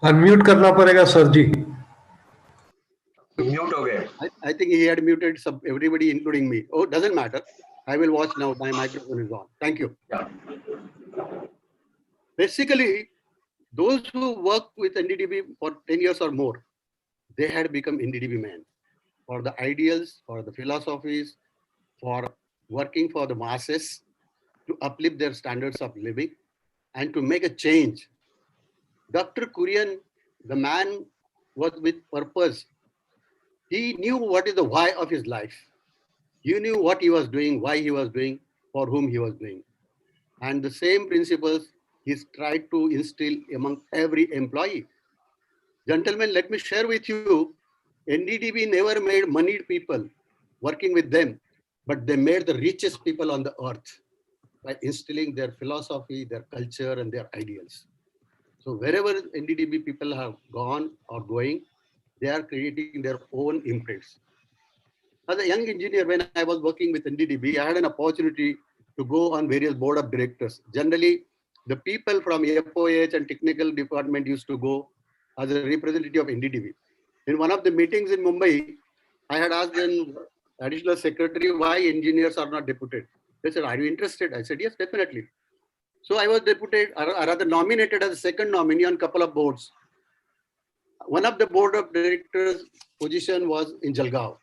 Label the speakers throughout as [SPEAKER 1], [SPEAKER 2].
[SPEAKER 1] Unmute करना पड़ेगा sir जी.
[SPEAKER 2] Mute हो गए.
[SPEAKER 3] I think he had muted everybody, including me. Oh, doesn't matter. I will watch now. My microphone is on. Thank you.
[SPEAKER 2] Yeah.
[SPEAKER 3] Basically, those who worked with NDDB for 10 years or more, they had become NDDB men for the ideals, for the philosophies, for working for the masses, to uplift their standards of living and to make a change. Dr. Kurien, the man was with purpose. He knew what is the why of his life. He knew what he was doing, why he was doing, for whom he was doing. And the same principles he's tried to instill among every employee. Gentlemen, let me share with you, NDDB never made moneyed people working with them, but they made the richest people on the earth by instilling their philosophy, their culture, and their ideals. So wherever NDDB people have gone or going, they are creating their own imprints. As a young engineer, when I was working with NDDB, I had an opportunity to go on various board of directors. Generally, the people from FOH and technical department used to go as a representative of NDDB. In one of the meetings in Mumbai, I had asked an additional secretary why engineers are not deputed. They said, "Are you interested?" I said, "Yes, definitely." So I was deputed, or rather nominated as a second nominee on a couple of boards. One of the board of directors position was in Jalgaon.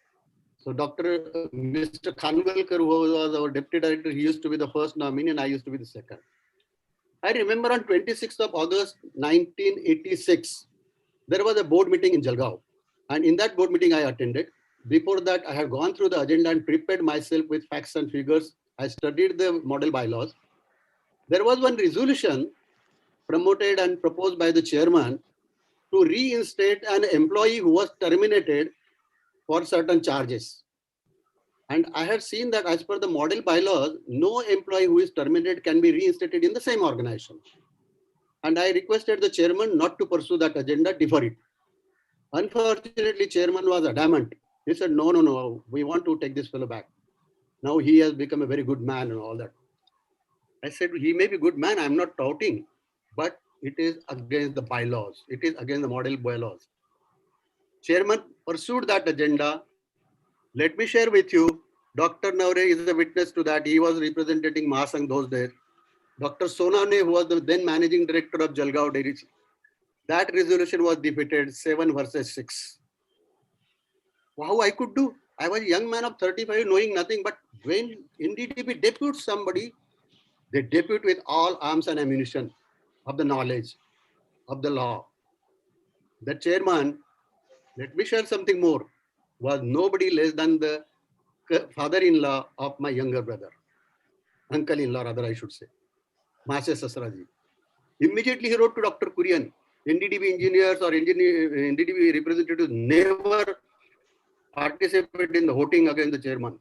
[SPEAKER 3] So Mr. Khanwalkar, who was our deputy director, he used to be the first nominee and I used to be the second. I remember on 26th of August, 1986, there was a board meeting in Jalgaon. And in that board meeting I attended. Before that, I had gone through the agenda and prepared myself with facts and figures. I studied the model bylaws. There was one resolution promoted and proposed by the chairman to reinstate an employee who was terminated for certain charges. And I had seen that as per the model bylaws, no employee who is terminated can be reinstated in the same organization. And I requested the chairman not to pursue that agenda, defer it. Unfortunately, chairman was adamant. He said, no, we want to take this fellow back. Now he has become a very good man and all that. I said, he may be a good man, I'm not doubting, but it is against the bylaws. It is against the model bylaws. Chairman pursued that agenda. Let me share with you, Dr. Naure is a witness to that. He was representing Mahasangh those days. Dr. Sonane, who was the then managing director of Jalgaon Dairy, that resolution was defeated 7 versus 6. How I could do? I was a young man of 35 knowing nothing, but when NDDB deputes somebody, they depute with all arms and ammunition of the knowledge of the law. The chairman, let me share something more, was nobody less than the father-in-law of my younger brother, uncle-in-law rather I should say, Maase Sasraji. Immediately he wrote to Dr. Kurien, NDDB engineers or NDDB representatives never participate in the voting against the chairman.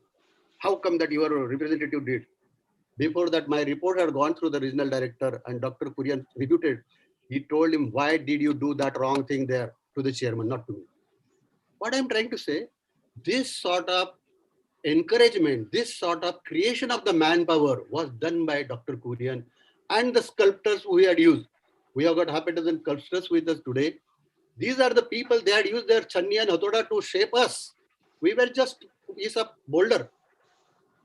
[SPEAKER 3] How come that your representative did? Before that, my report had gone through the regional director and Dr. Kurien refuted. He told him, why did you do that wrong thing there to the chairman, not to me? What I'm trying to say, this sort of encouragement, this sort of creation of the manpower was done by Dr. Kurien and the sculptors we had used. We have got half a dozen sculptors with us today. These are the people, they had used their channi and hatoda to shape us. We were just a piece of boulder.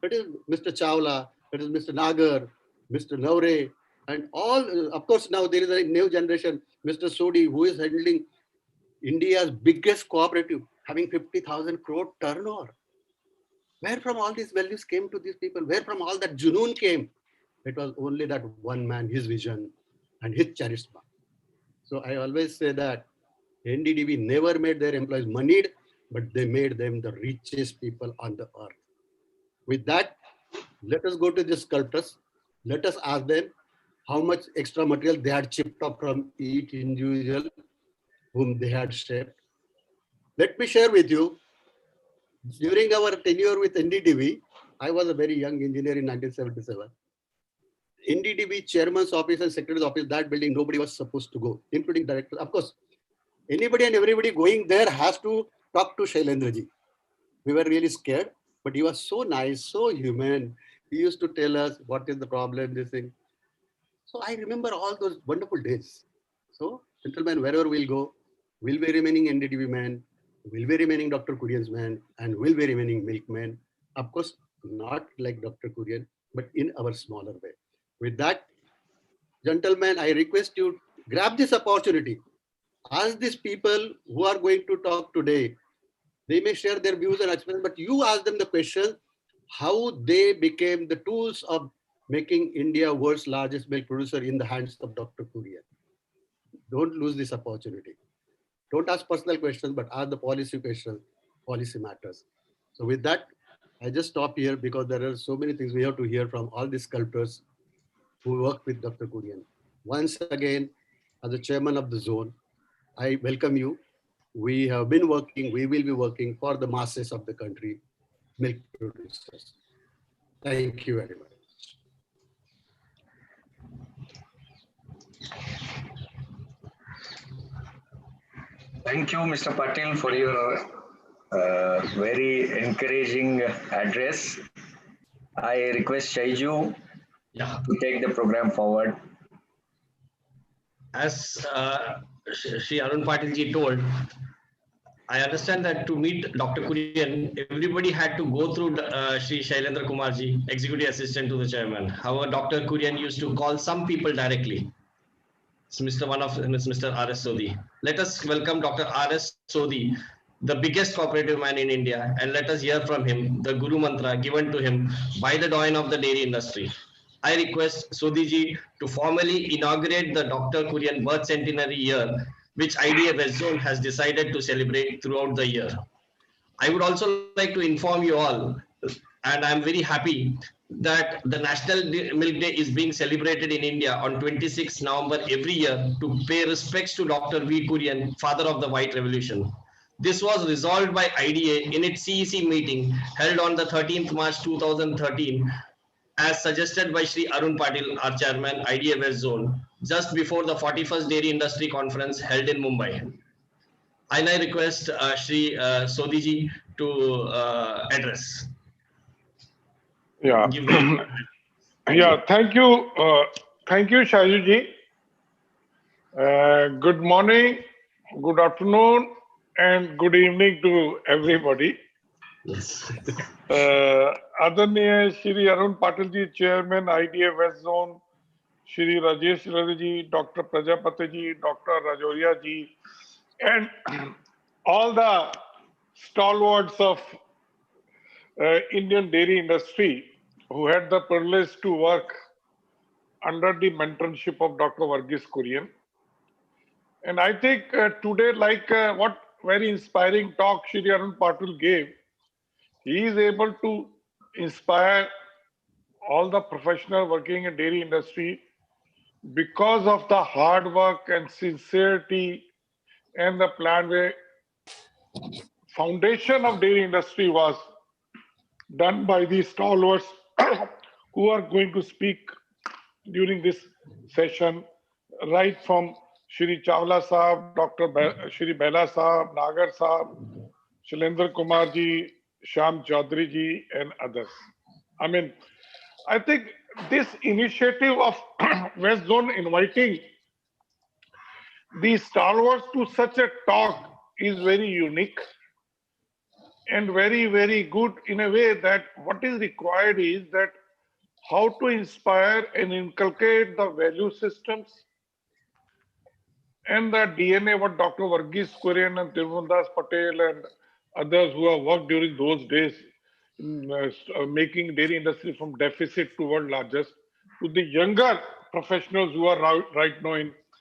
[SPEAKER 3] It is Mr. Chawla, it is Mr. Nagar, Mr. Naure, and all, of course, now there is a new generation, Mr. Sodi, who is handling India's biggest cooperative, having 50,000 crore turnover. Where from all these values came to these people? Where from all that junoon came? It was only that one man, his vision and his charisma. So I always say that NDDB never made their employees moneyed, but they made them the richest people on the earth. With that, let us go to the sculptors. Let us ask them how much extra material they had chipped off from each individual whom they had shaped. Let me share with you, during our tenure with NDDB, I was a very young engineer in 1977. NDDB chairman's office and secretary's office, that building, nobody was supposed to go, including directors. Of course, anybody and everybody going there has to talk to Shailendraji. We were really scared, but he was so nice, so human. He used to tell us what is the problem, this thing. So I remember all those wonderful days. So Gentlemen, wherever we'll go, will be remaining NDTV man, will be remaining Dr. Kurien's man, and will be remaining milkman. Of course, not like Dr. Kurien, but in our smaller way. With that, gentlemen, I request you grab this opportunity. Ask these people who are going to talk today. They may share their views and experience, but you ask them the question how they became the tools of making India world's largest milk producer in the hands of Dr. Kurien. Don't lose this opportunity. Don't ask personal questions, but ask the policy questions, policy matters. So with that, I just stop here because there are so many things we have to hear from all these sculptors who work with Dr. Kurian. Once again, as the chairman of the zone, I welcome you. We have been working, we will be working for the masses of the country, milk producers. Thank you very much.
[SPEAKER 2] Thank you, Mr. Patil, for your very encouraging address. I request Shaiju to take the program forward.
[SPEAKER 4] As Shri Arun Patilji told, I understand that to meet Dr. Kurien, everybody had to go through Shri Shailendra Kumarji, Executive Assistant to the Chairman. However, Dr. Kurien used to call some people directly. It's one of them is Mr. R.S. Sodhi. Let us welcome Dr. R.S. Sodhi, the biggest cooperative man in India, and let us hear from him the Guru Mantra given to him by the doyen of the dairy industry. I request Sodhiji to formally inaugurate the Dr. Kurien birth centenary year, which IDA West Zone has decided to celebrate throughout the year. I would also like to inform you all, and I'm very happy that the National Milk Day is being celebrated in India on 26 November every year to pay respects to Dr. V. Kurien, father of the White Revolution. This was resolved by IDA in its CEC meeting held on the 13th March 2013 as suggested by Shri Arun Patil, our chairman, IDA West Zone, just before the 41st Dairy Industry Conference held in Mumbai. I now request Shri Sodhiji to address.
[SPEAKER 5] Yeah. Yeah. Thank you. Thank you, Shajuji. Good morning, good afternoon, and good evening to everybody.
[SPEAKER 4] Yes.
[SPEAKER 5] Adaniya Shri Arun Patil ji, Chairman, IDA West Zone, Shri Rajesh Ji, Dr. Prajapati ji, Dr. Rajoria ji, and all the stalwarts of Indian dairy industry who had the privilege to work under the mentorship of Dr. Varghese Kurien. And I think today, like what very inspiring talk Shri Arun Patil gave, he is able to inspire all the professionals working in dairy industry because of the hard work and sincerity and the plan where foundation of dairy industry was done by these stalwarts who are going to speak during this session, right from Shri Chawla Sahab, Shri Bela Sahab, Nagar Sahab, Shailendra Kumar ji, Shyam Chaudhary ji, and others. I mean, I think this initiative of West Zone inviting these stalwarts to such a talk is very unique and very, very good in a way that what is required is that how to inspire and inculcate the value systems and the DNA what Dr. Varghese Kurien and Tirundas Patel and others who have worked during those days in making dairy industry from deficit to world largest, to the younger professionals who are right now in